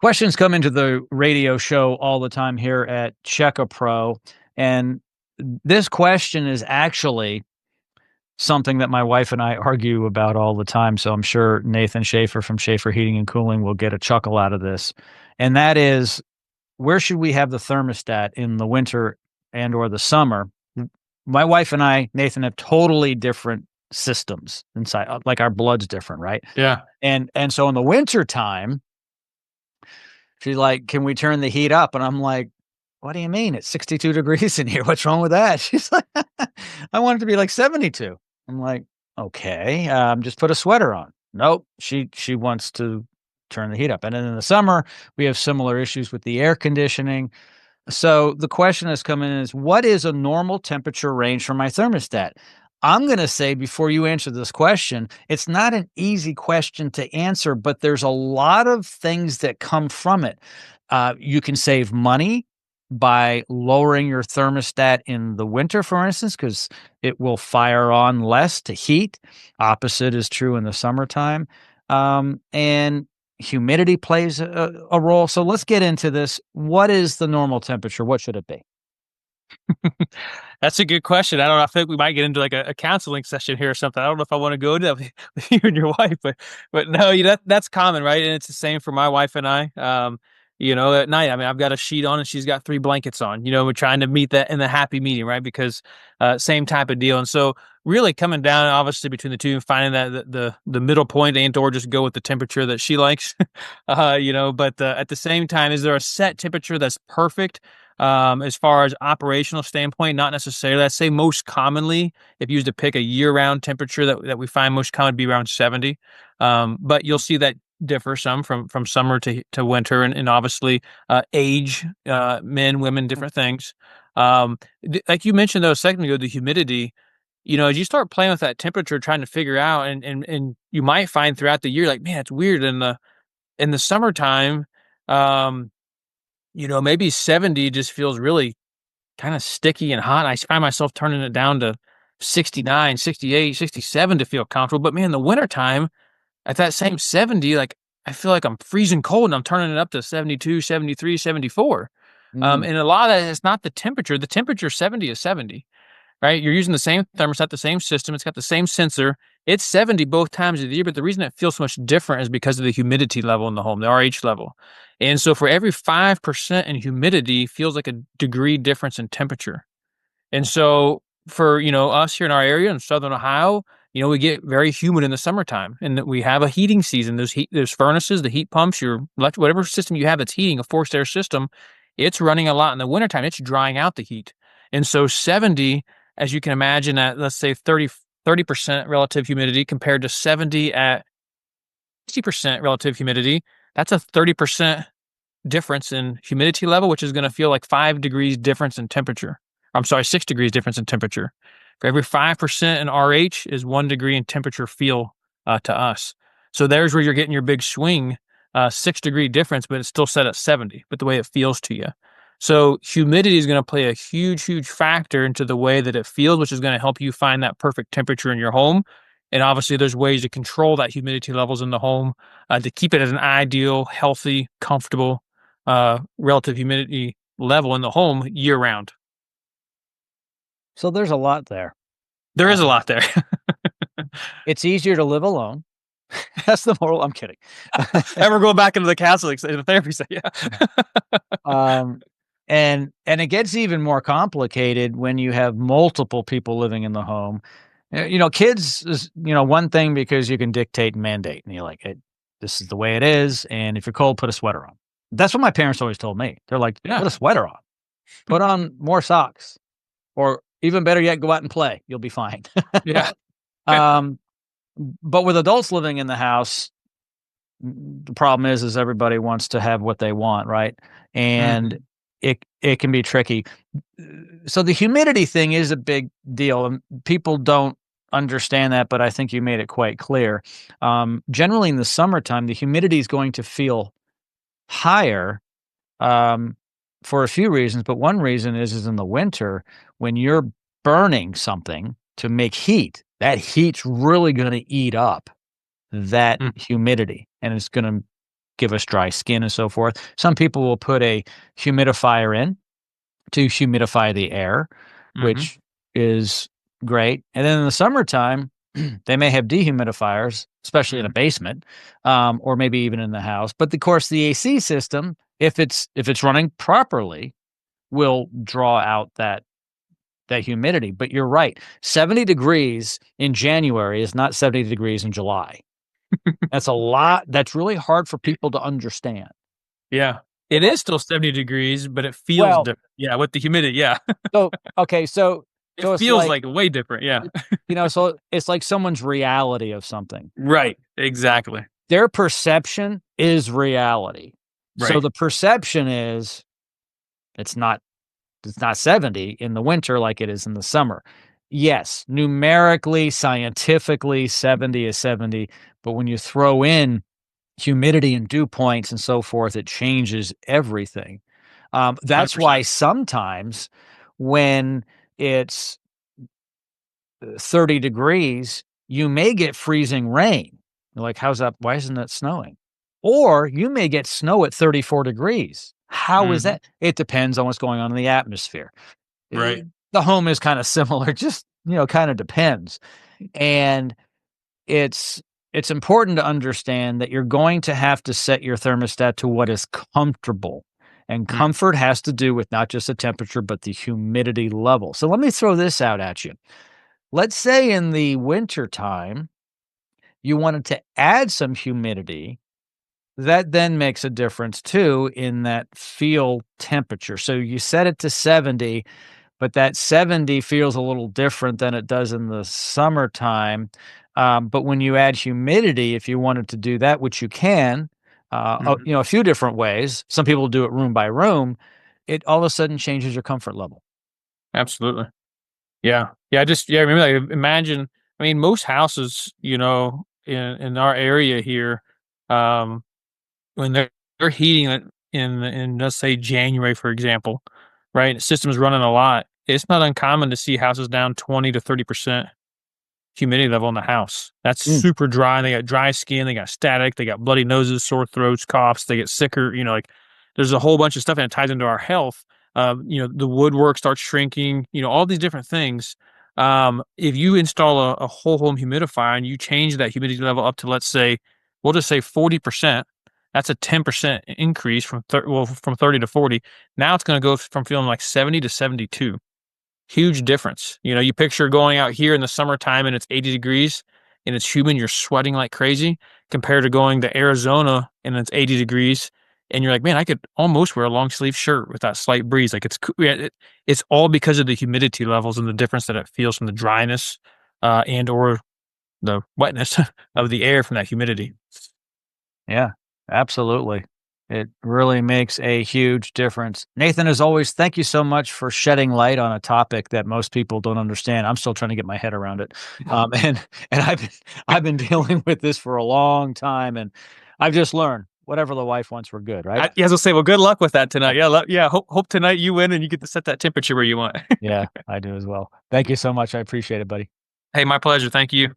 Questions come into the radio show all the time here at Check a Pro, and this question is actually something that my wife and I argue about all the time, so I'm sure Nathan Shafer from Shafer Heating and Cooling will get a chuckle out of this, and that is, where should we have the thermostat in the winter and or the summer? My wife and I, Nathan, have totally different systems inside, like our blood's different, right? Yeah. And so in the wintertime, she's like, "Can we turn the heat up?" And I'm like, "What do you mean? It's 62 degrees in here. What's wrong with that?" She's like, "I want it to be like 72." I'm like, "Okay, just put a sweater on." Nope, she wants to turn the heat up. And then in the summer, we have similar issues with the air conditioning. So the question that's come in is, what is a normal temperature range for my thermostat? I'm going to say, before you answer this question, it's not an easy question to answer, but there's a lot of things that come from it. You can save money by lowering your thermostat in the winter, for instance, because it will fire on less to heat. Opposite is true in the summertime. And humidity plays a role. So let's get into this. What is the normal temperature? What should it be? That's a good question. I don't know. I think we might get into like a counseling session here or something. I don't know if I want to go to that with you and your wife, but no, that's common, right? And it's the same for my wife and I. At night, I mean, I've got a sheet on and she's got three blankets on. We're trying to meet that in the happy medium, right? Because same type of deal. And so really coming down, obviously, between the two and finding that the middle point and or just go with the temperature that she likes. But at the same time, is there a set temperature that's perfect? As far as operational standpoint, not necessarily. I'd say most commonly, if you used to pick a year-round temperature that we find most common to be around 70. But you'll see that differ some from summer to winter and obviously age, men, women, different things. Like you mentioned though a second ago, the humidity, as you start playing with that temperature, trying to figure out and you might find throughout the year, like, man, it's weird in the summertime. Maybe 70 just feels really kind of sticky and hot. I find myself turning it down to 69, 68, 67 to feel comfortable. But man, in the wintertime, at that same 70, like I feel like I'm freezing cold and I'm turning it up to 72, 73, 74. Mm, And a lot of that is not the temperature. The temperature 70 is 70, right? You're using the same thermostat, the same system. It's got the same sensor. It's 70 both times of the year, but the reason it feels so much different is because of the humidity level in the home, the RH level. And so for every 5% in humidity feels like a degree difference in temperature. And so for, us here in our area in Southern Ohio, we get very humid in the summertime and that we have a heating season. There's furnaces, the heat pumps, whatever system you have that's heating, a forced air system, it's running a lot in the wintertime. It's drying out the heat. And so 70, as you can imagine, at let's say 30% relative humidity compared to 70 at 60% relative humidity, that's a 30% difference in humidity level, which is going to feel like 5 degrees difference in temperature. I'm sorry, 6 degrees difference in temperature. For every 5% in RH is 1 degree in temperature feel to us. So there's where you're getting your big swing, 6 degree difference, but it's still set at 70, but the way it feels to you. So humidity is going to play a huge, huge factor into the way that it feels, which is going to help you find that perfect temperature in your home. And obviously, there's ways to control that humidity levels in the home to keep it at an ideal, healthy, comfortable relative humidity level in the home year round. so there's a lot there. There is a Um, lot there. it's easier to live alone. That's the moral. I'm kidding. And we're going back into the counseling, the therapy side. Yeah. um, and it gets even more complicated when you have multiple people living in the home. Kids is one thing because you can dictate and mandate, and you're like, this is the way it is. And if you're cold, put a sweater on. That's what my parents always told me. They're like, Yeah. put a sweater on, put on more socks, or even better yet, go out and play. You'll be fine. Yeah. um, but with adults living in the house, the problem is everybody wants to have what they want, right? And Mhm. it can be tricky. So the humidity thing is a big deal, and people don't understand that, but I think you made it quite clear. Generally in the summertime, the humidity is going to feel higher, um, for a few reasons, but one reason is in the winter when you're burning something to make heat, that heat's really gonna eat up that Mm. humidity, and it's gonna give us dry skin and so forth. Some people will put a humidifier in to humidify the air, Mhm. which is great. And then in the summertime, they may have dehumidifiers, especially in a Mhm. basement, or maybe even in the house. But of course, the AC system, if it's running properly, will draw out that humidity. But you're right, 70 degrees in January is not 70 degrees in July. That's a lot. That's really hard for people to understand. Yeah. It is still 70 degrees, but it feels Well, different. Yeah, with the humidity, yeah. so okay, so It so it's feels like like way different, yeah. so it's like someone's reality of something. Right, exactly. Their perception is reality. So Right. the perception is it's not it's not 70 in the winter like it is in the summer. Yes, numerically, scientifically, 70 is 70, but when you throw in humidity and dew points and so forth, it changes everything. That's why 100%. sometimes when it's 30 degrees, you may get freezing rain. You're like, how's that? Why isn't it snowing? Or you may get snow at 34 degrees. How is Mhm. that? It depends on what's going on in the atmosphere. Right. The home is kind of similar, just, kind of depends. And it's it's important to understand that you're going to have to set your thermostat to what is comfortable. And Mm, comfort has to do with not just the temperature, but the humidity level. So let me throw this out at you. Let's say in the winter time, you wanted to add some humidity. That then makes a difference too in that feel temperature. So you set it to 70, but that 70 feels a little different than it does in the summertime. But when you add humidity, if you wanted to do that, which you can, mhm. a few different ways. Some people do it room by room. It all of a sudden changes your comfort level. Absolutely. Yeah. Yeah, I remember, like, imagine, I mean, most houses, in our area here, um, when they're heating it in, let's say, January, for example, right? The system's running a lot. It's not uncommon to see houses down 20 to 30% humidity level in the house. That's Mm, super dry. They got dry skin, they got static, they got bloody noses, sore throats, coughs, they get sicker, like there's a whole bunch of stuff and it ties into our health. The woodwork starts shrinking, all these different things. If you install a whole home humidifier and you change that humidity level up to, let's say, we'll just say 40%, that's a 10% increase from 30 to 40. Now it's going to go from feeling like 70 to 72. Huge difference. You picture going out here in the summertime and it's 80 degrees and it's humid, you're sweating like crazy, compared to going to Arizona and it's 80 degrees and you're like, man, I could almost wear a long sleeve shirt with that slight breeze. Like, yeah, it's all because of the humidity levels and the difference that it feels from the dryness, and or the wetness of the air from that humidity. yeah, absolutely. It really makes a huge difference. Nathan, as always, thank you so much for shedding light on a topic that most people don't understand. I'm still trying to get my head around it, and I've been dealing with this for a long time, and I've just learned whatever the wife wants, we're good, right? Yeah, I was gonna say, well, good luck with that Yeah, tonight. Yeah, yeah. Hope tonight you win and you get to set that temperature where you want. yeah, I do as well. Thank you so much. I appreciate it, buddy. Hey, my pleasure. Thank you.